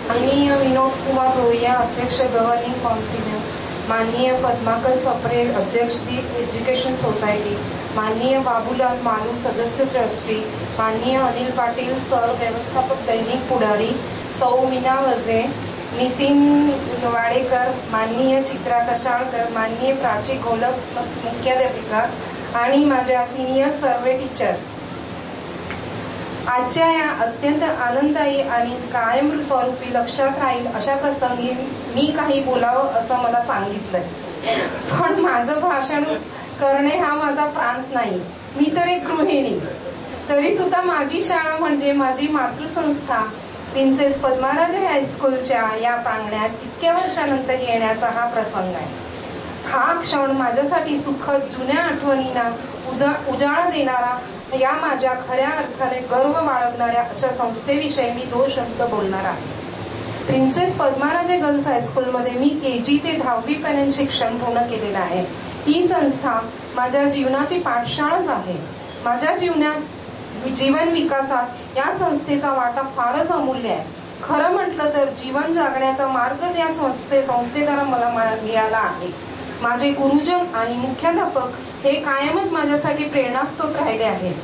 माननीय विनोद कुमार रोहिया, अध्यक्ष governing council, माननीय पद्माकर सप्रे, अध्यक्ष दी एज्युकेशन सोसायटी, माननीय बाबूलाल मालू, सदस्य ट्रस्टी, माननीय अनिल पाटील सर, व्यवस्थापक दैनिक पुढारी, सौ मीना वजे, नितीन वाडेकर, माननीय चित्रा कशाळकर, माननीय प्राची गोलक मुख्याध्यापिका आणि माझ्या सिनियर सर्वे टीचर, आजच्या या अत्यंत आनंददायी आणि कायम स्वरूपी लक्षात राहील अशा प्रसंगी मी काही बोलावं असं मला सांगितलंय. पण माझं भाषण करणे हा माझा प्रांत नाही. मी तर एक गृहिणी. तरी सुद्धा माझी शाळा म्हणजे माझी मातृसंस्था प्रिन्सेस पद्माराजे हायस्कूलच्या या प्रांगणात इतक्या वर्षानंतर येण्याचा हा प्रसंग आहे. हा क्षण माझ्यासाठी सुखद जुन्या आठवणींना उजाळा देणारा, या माझ्या खऱ्या अर्थाने गर्व बाळगणाऱ्या अशा संस्थेविषयी मी 2 शब्द बोलणार आहे. प्रिन्सेस पद्माराजे गर्ल्स हायस्कूलमध्ये मी KG ते 10वी पर्यंत शिक्षण पूर्ण केलेलं आहे. ही संस्था माझ्या जीवनाची पाठशाळाच आहे. माझ्या जीवन विकासात या संस्थेचा वाटा फारच अमूल्य आहे. खरं म्हटलं तर जीवन जगण्याचा मार्गच या संस्थेद्वारा मला मिळाला आहे. माझे गुरुजन आणि मुख्याध्यापक हे कायमच माझ्यासाठी प्रेरणास्त्रोत राहिले आहेत.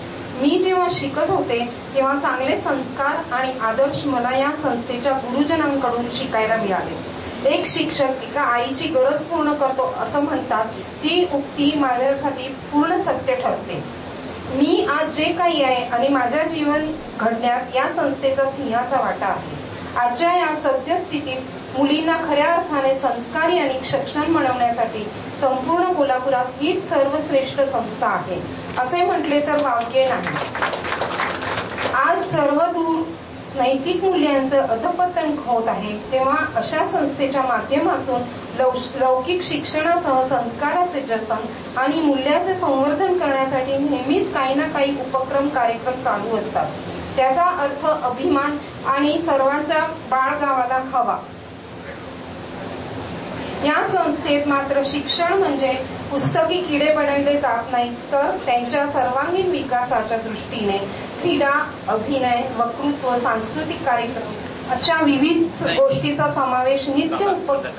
मी जेव्हा शिकत होते तेव्हा चांगले संस्कार आणि आदर्श मला या संस्थेच्या गुरुजनांकडून शिकायला मिळाले. एक शिक्षक एका आईची गरज पूर्ण करतो असं म्हणतात, ती उक्ती माझ्यासाठी पूर्ण सत्य ठरते. मी आज जे काही आहे आणि माझ्या जीवन घडण्यात या संस्थेचा सिंहाचा वाटा आहे. आजच्या या सद्यस्थितीत मुलींना खऱ्या अर्थाने संस्कारी आणि सक्षम बनवण्यासाठी संपूर्ण कोल्हापुरात हीच सर्वश्रेष्ठ संस्था आहे असे म्हटले तर वावगे नाही. आज सर्वदूर नैतिक मूल्यांचं अधपतन होत आहे, तेव्हा अशा संस्थेच्या माध्यमातून लौकिक शिक्षणासह संस्काराचे जतन आणि मूल्याचे संवर्धन करण्यासाठी नेहमीच काही ना काही उपक्रम कार्यक्रम चालू असतात. त्याचा अर्थ अभिमान आणि सर्वांच्या बाळगावाला हवा. या संस्थेत मात्र शिक्षण म्हणजे पुस्तकी किडे बनवले जात नाही, तर त्यांच्या सर्वांगीण विकासाच्या दृष्टीने क्रीडा, अभिनय, वक्तृत्व, सांस्कृतिक कार्यक्रम अशा विविध गोष्टीचा समावेश नित्य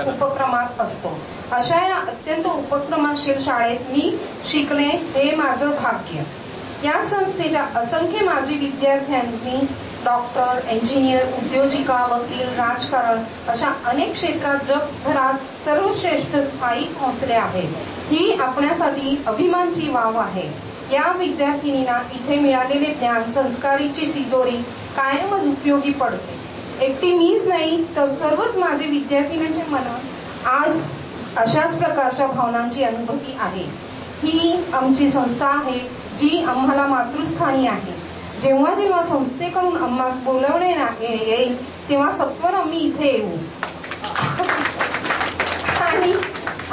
उपक्रमात असतो. अशा या अत्यंत उपक्रमशील शाळेत मी शिकणे हे माझं भाग्य. या संस्थेच्या असंख्य माजी विद्यार्थ्यांनी डॉक्टर, इंजिनियर, उद्योजिका, वकील, राजकारण अशा अनेक क्षेत्रात जगभरात सर्वश्रेष्ठ स्थायी पोहोचले आहेत. ही आपल्यासाठी अभिमानाची बाब आहे. या विद्यार्थिनींना इथे मिळालेले ज्ञान, संस्काराची शिदोरी कायमच उपयोगी पडते. एकटी मीच नाही तर सर्वच माझे विद्यार्थिनींच्या मनात आज अशाच प्रकारच्या भावनांची अनुभूती आहे. ही आमची संस्था आहे जी आम्हाला मातृस्थानी आहे. जेव्हा जेव्हा संस्थेकडून आम्हास बोलवणे येईल तेव्हा सत्वर आम्ही इथे येऊ आणि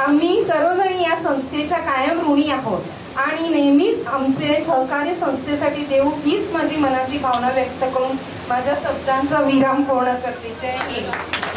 आम्ही सर्वजण या संस्थेच्या कायम ऋणी आहोत आणि नेहमीच आमचे सहकार्य संस्थेसाठी देऊ, हीच माझी मनाची भावना व्यक्त करून माझ्या शब्दांचा विराम पूर्ण करते. जय हिंद.